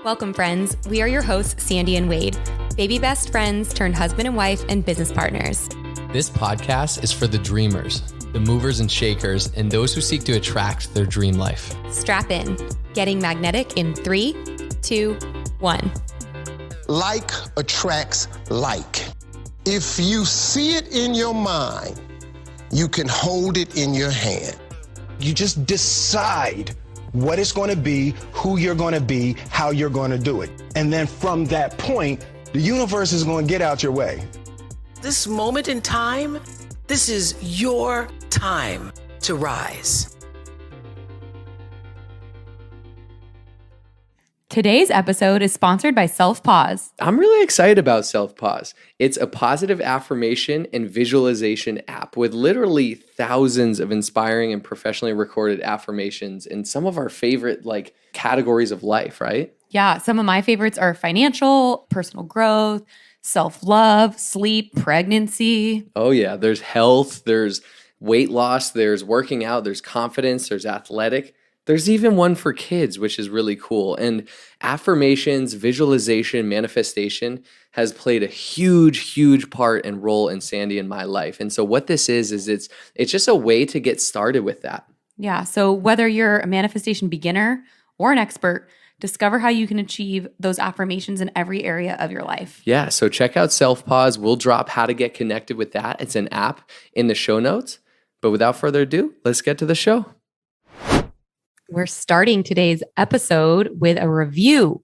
Welcome, friends. We are your hosts, Sandy and Wade, baby best friends turned husband and wife and business partners. This podcast is for the dreamers, the movers and shakers, and those who seek to attract their dream life. Strap in. Getting magnetic in 3, 2, 1. Like attracts like. If you see it in your mind, you can hold it in your hand. You just decide what it's going to be, who you're going to be, how you're going to do it. And then from that point, the universe is going to get out your way. This moment in time, this is your time to rise. Today's episode is sponsored by Self Pause. I'm really excited about Self Pause. It's a positive affirmation and visualization app with literally thousands of inspiring and professionally recorded affirmations in some of our favorite categories of life, right? Yeah, some of my favorites are financial, personal growth, self-love, sleep, pregnancy. Oh yeah, there's health, there's weight loss, there's working out, there's confidence, there's athletic. There's even one for kids, which is really cool. And affirmations, visualization, manifestation has played a huge part and role in Sandy and my life. And so what this is it's just a way to get started with that. Yeah. So whether you're a manifestation beginner or an expert, discover how you can achieve those affirmations in every area of your life. Yeah. So check out Self Pause. We'll drop how to get connected with that. It's an app in the show notes. But without further ado, let's get to the show. We're starting today's episode with a review.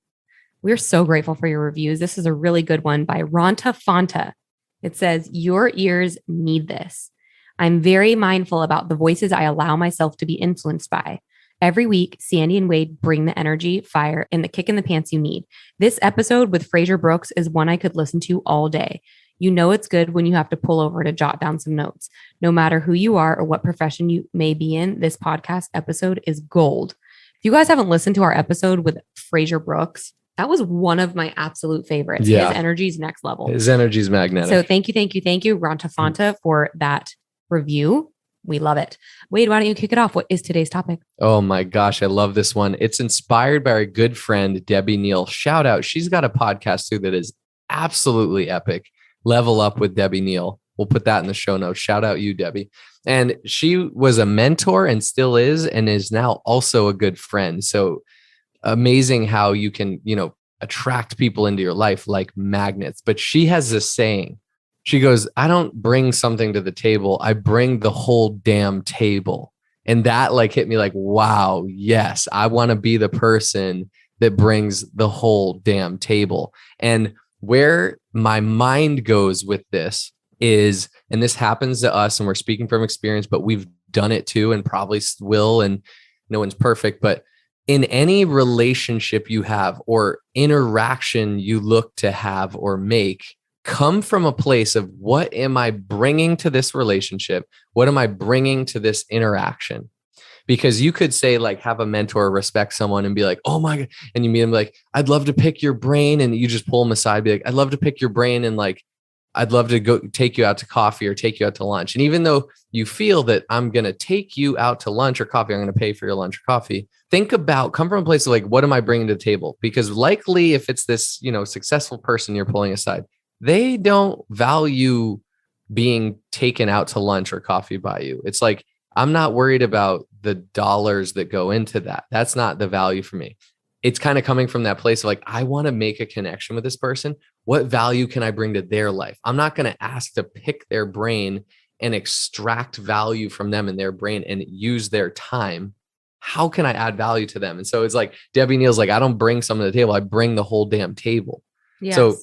We're so grateful for your reviews. This is a really good one by Ronta Fonta. It says, "Your ears need this. I'm very mindful about the voices I allow myself to be influenced by. Every week, Sandy and Wade bring the energy, fire, and the kick in the pants you need. This episode with Fraser Brooks is one I could listen to all day. You know it's good when you have to pull over to jot down some notes. No matter who you are or what profession you may be in, this podcast episode is gold." If you guys haven't listened to our episode with Fraser Brooks, that was one of my absolute favorites. Yeah. His energy's next level. His energy's magnetic. So thank you, Ronta Fonta, for that review. We love it. Wade, why don't you kick it off? What is today's topic? Oh my gosh, I love this one. It's inspired by our good friend, Debbie Neal. Shout out. She's got a podcast too that is absolutely epic. Level Up with Debbie Neal. We'll put that in the show notes. Shout out you, Debbie. And she was a mentor and still is, and is now also a good friend. So amazing how you can, attract people into your life like magnets. But she has this saying. She goes, "I don't bring something to the table. I bring the whole damn table." And that hit me wow, yes, I want to be the person that brings the whole damn table. And where my mind goes with this is, and this happens to us and we're speaking from experience, but we've done it too and probably will, and no one's perfect, but in any relationship you have or interaction you look to have or make, come from a place of what am I bringing to this relationship? What am I bringing to this interaction? Because you could say have a mentor, respect someone and be like, "Oh my God." And you meet them "I'd love to pick your brain." And you just pull them aside, be like, "I'd love to pick your brain." And "I'd love to go take you out to coffee or take you out to lunch." And even though you feel that I'm going to take you out to lunch or coffee, I'm going to pay for your lunch or coffee. Come from a place of what am I bringing to the table? Because likely if it's this, successful person you're pulling aside, they don't value being taken out to lunch or coffee by you. It's I'm not worried about the dollars that go into that. That's not the value for me. It's kind of coming from that place of I want to make a connection with this person. What value can I bring to their life? I'm not going to ask to pick their brain and extract value from them and their brain and use their time. How can I add value to them? And so it's Debbie Neal's I don't bring something to the table. I bring the whole damn table. Yes. So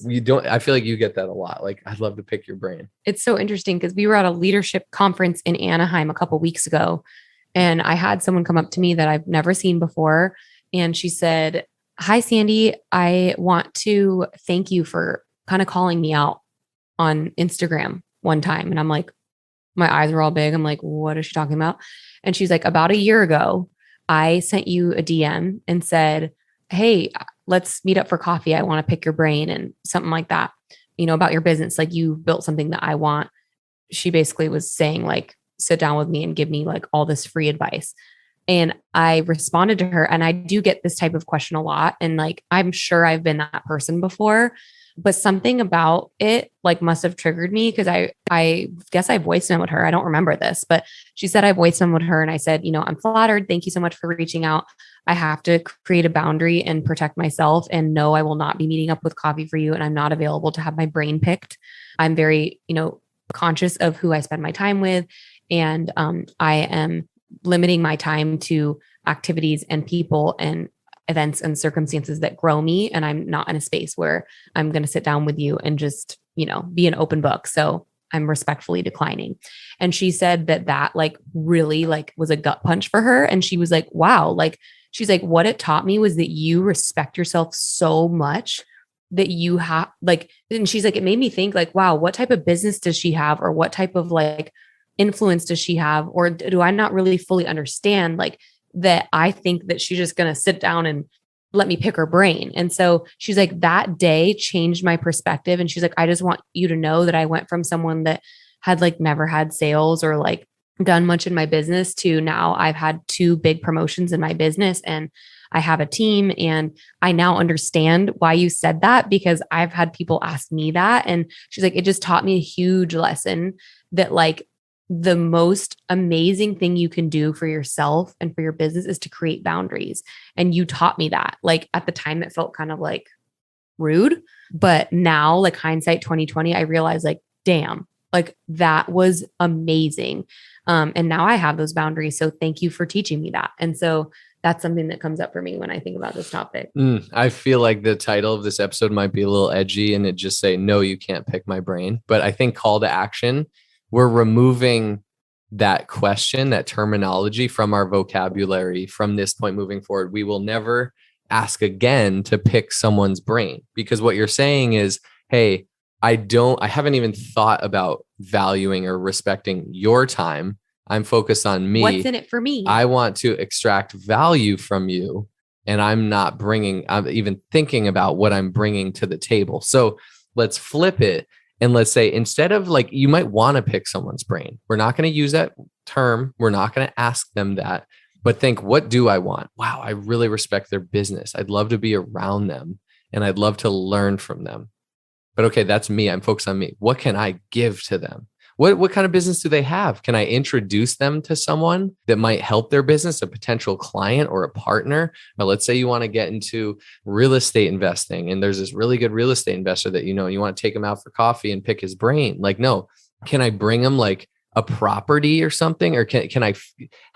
I feel like you get that a lot. I'd love to pick your brain. It's so interesting because we were at a leadership conference in Anaheim a couple of weeks ago, and I had someone come up to me that I've never seen before. And she said, "Hi, Sandy. I want to thank you for kind of calling me out on Instagram one time." And I'm my eyes were all big. I'm what is she talking about? And she's about a year ago, I sent you a DM and said, "Hey, let's meet up for coffee. I want to pick your brain," and something like that, about your business. You built something that I want. She basically was saying sit down with me and give me all this free advice. And I responded to her, and I do get this type of question a lot. And like, I'm sure I've been that person before, but something about it like must have triggered me because I guess I voice memoed her. I don't remember this, but she said I voice memoed her and I said, I'm flattered. Thank you so much for reaching out. I have to create a boundary and protect myself. And no, I will not be meeting up with coffee for you. And I'm not available to have my brain picked. I'm very, conscious of who I spend my time with. And I am limiting my time to activities and people and events and circumstances that grow me. And I'm not in a space where I'm going to sit down with you and just, be an open book. So I'm respectfully declining. And she said that like really like was a gut punch for her. And she was like, wow, like, she's like, what it taught me was that you respect yourself so much that you have like, and she's like, it made me think like, wow, what type of business does she have? Or what type of like influence does she have? Or do I not really fully understand like that? I think that she's just going to sit down and let me pick her brain. And so she's like, that day changed my perspective. And she's like, I just want you to know that I went from someone that had like never had sales or like done much in my business to now I've had 2 big promotions in my business and I have a team. And I now understand why you said that because I've had people ask me that. And she's like, it just taught me a huge lesson that like the most amazing thing you can do for yourself and for your business is to create boundaries. And you taught me that. Like at the time it felt kind of like rude, but now like hindsight 2020, I realized like, damn, like that was amazing. And now I have those boundaries. So thank you for teaching me that. And so that's something that comes up for me when I think about this topic. I feel like the title of this episode might be a little edgy and it just say, no, you can't pick my brain. But I think call to action, we're removing that question, that terminology from our vocabulary from this point moving forward. We will never ask again to pick someone's brain because what you're saying is, hey, I haven't even thought about valuing or respecting your time. I'm focused on me. What's in it for me? I want to extract value from you. And I'm even thinking about what I'm bringing to the table. So let's flip it. And let's say, instead of like, you might want to pick someone's brain. We're not going to use that term. We're not going to ask them that, but think, what do I want? Wow, I really respect their business. I'd love to be around them and I'd love to learn from them. But okay, that's me. I'm focused on me. What can I give to them? What kind of business do they have? Can I introduce them to someone that might help their business, a potential client or a partner? Now, let's say you want to get into real estate investing and there's this really good real estate investor that you want to take him out for coffee and pick his brain. Like, no, can I bring him like a property or something? Or can I,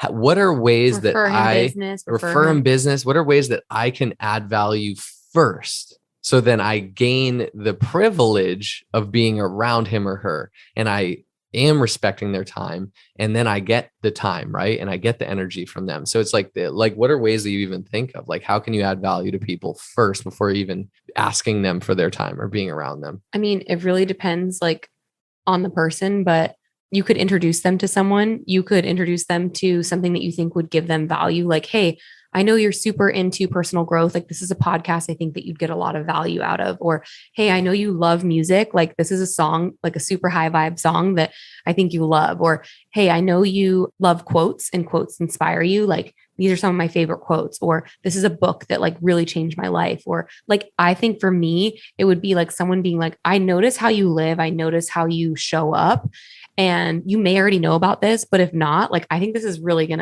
what are ways that I refer him business? What are ways that I can add value first? So then I gain the privilege of being around him or her and I am respecting their time. And then I get the time, right? And I get the energy from them. So it's like, what are ways that you even think of? Like, how can you add value to people first before even asking them for their time or being around them? I mean, it really depends like on the person, but you could introduce them to someone. You could introduce them to something that you think would give them value. Like, hey, I know you're super into personal growth. Like this is a podcast I think that you'd get a lot of value out of. Or, hey, I know you love music. Like this is a song, like a super high vibe song that I think you love. Or, hey, I know you love quotes and quotes inspire you. Like these are some of my favorite quotes. Or this is a book that like really changed my life. Or like, I think for me, it would be like someone being like, I notice how you live. I notice how you show up. And you may already know about this, but if not, like, I think this is really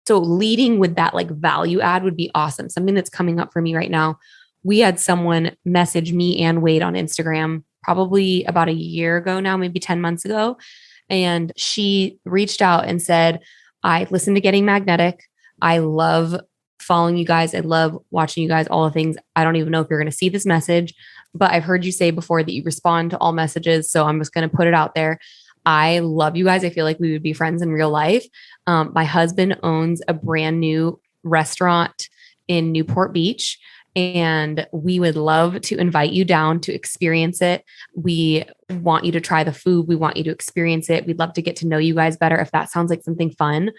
so leading with that like value add would be awesome. Something that's coming up for me right now. We had someone message me and Wade on Instagram probably about a year ago now, maybe 10 months ago. And she reached out and said, I listened to Getting Magnetic. I love following you guys. I love watching you guys, all the things. I don't even know if you're going to see this message, but I've heard you say before that you respond to all messages. So I'm just going to put it out there. I love you guys. I feel like we would be friends in real life. My husband owns a brand new restaurant in Newport Beach, and we would love to invite you down to experience it. We want you to try the food. We want you to experience it. We'd love to get to know you guys better. If that sounds like something fun,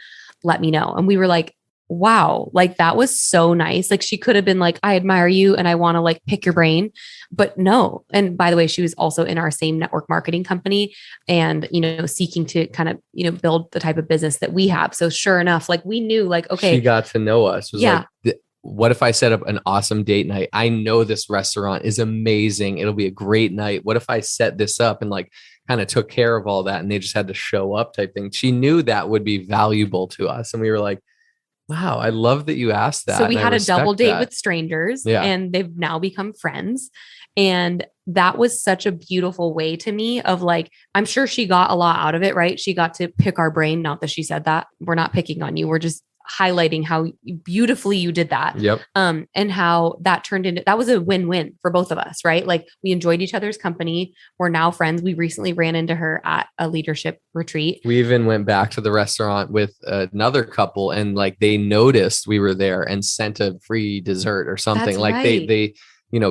let me know. And we were like, wow, like that was so nice. Like she could have been like, I admire you and I want to like pick your brain, but no. And by the way, she was also in our same network marketing company and, seeking to kind of, build the type of business that we have. So sure enough, like we knew like, okay. She got to know us. Was Yeah. like, what if I set up an awesome date night? I know this restaurant is amazing. It'll be a great night. What if I set this up and like kind of took care of all that and they just had to show up type thing? She knew that would be valuable to us. And we were like, wow, I love that you asked that. So we and I had a double respect date that. with strangers Yeah. and they've now become friends. And that was such a beautiful way to me of like, I'm sure she got a lot out of it, right? She got to pick our brain. Not that she said that. We're not picking on you. We're just highlighting how beautifully you did that. Yep. And how that turned into, that was a win-win for both of us, right? Like we enjoyed each other's company. We're now friends. We recently ran into her at a leadership retreat. We even went back to the restaurant with another couple and like they noticed we were there and sent a free dessert or something. That's like right. they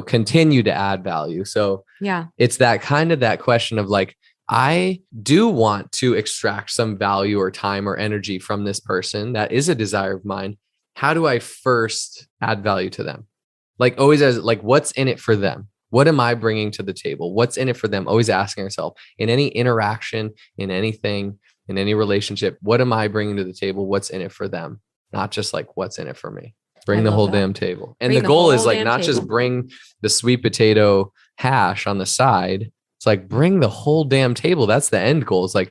continue to add value. So Yeah. it's that kind of that question of like, I do want to extract some value or time or energy from this person. That is a desire of mine. How do I first add value to them? Like always as like, what's in it for them? What am I bringing to the table? What's in it for them? Always asking ourselves in any interaction, in anything, in any relationship, what am I bringing to the table? What's in it for them? Not just like what's in it for me. Bring I the love whole that. damn table. And Bring the the goal is whole like damn not just table. bring the sweet potato hash on the side. It's like bring the whole damn table. That's the end goal. It's like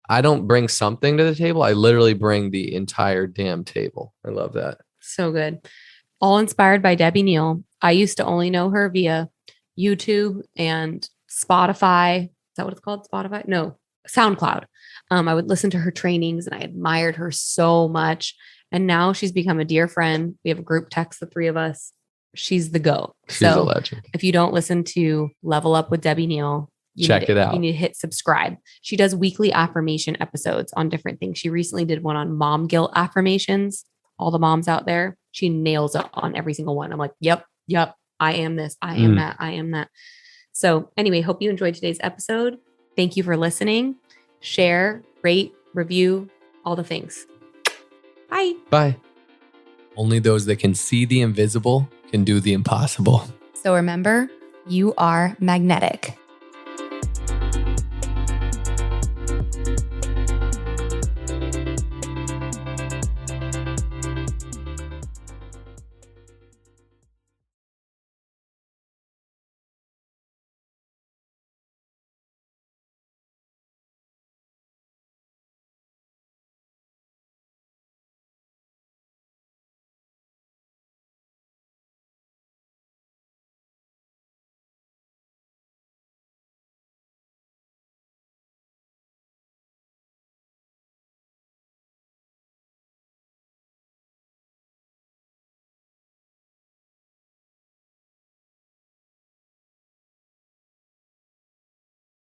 I don't bring something to the table. I literally bring the entire damn table. I love that. So good. All inspired by Debbie Neal. I used to only know her via YouTube and Spotify. Is that what it's called? Spotify? No, SoundCloud. I would listen to her trainings and I admired her so much. And now she's become a dear friend. We have a group text, the three of us. She's the GOAT. She's a legend. If you don't listen to Level Up with Debbie Neal, Check it out. You need to hit subscribe. She does weekly affirmation episodes on different things. She recently did one on mom guilt affirmations. All the moms out there, she nails it on every single one. I'm like, yep, I am this. I am that. I am that. So anyway, hope you enjoyed today's episode. Thank you for listening. Share, rate, review, all the things. Bye. Bye. Only those that can see the invisible can do the impossible. So remember, you are magnetic.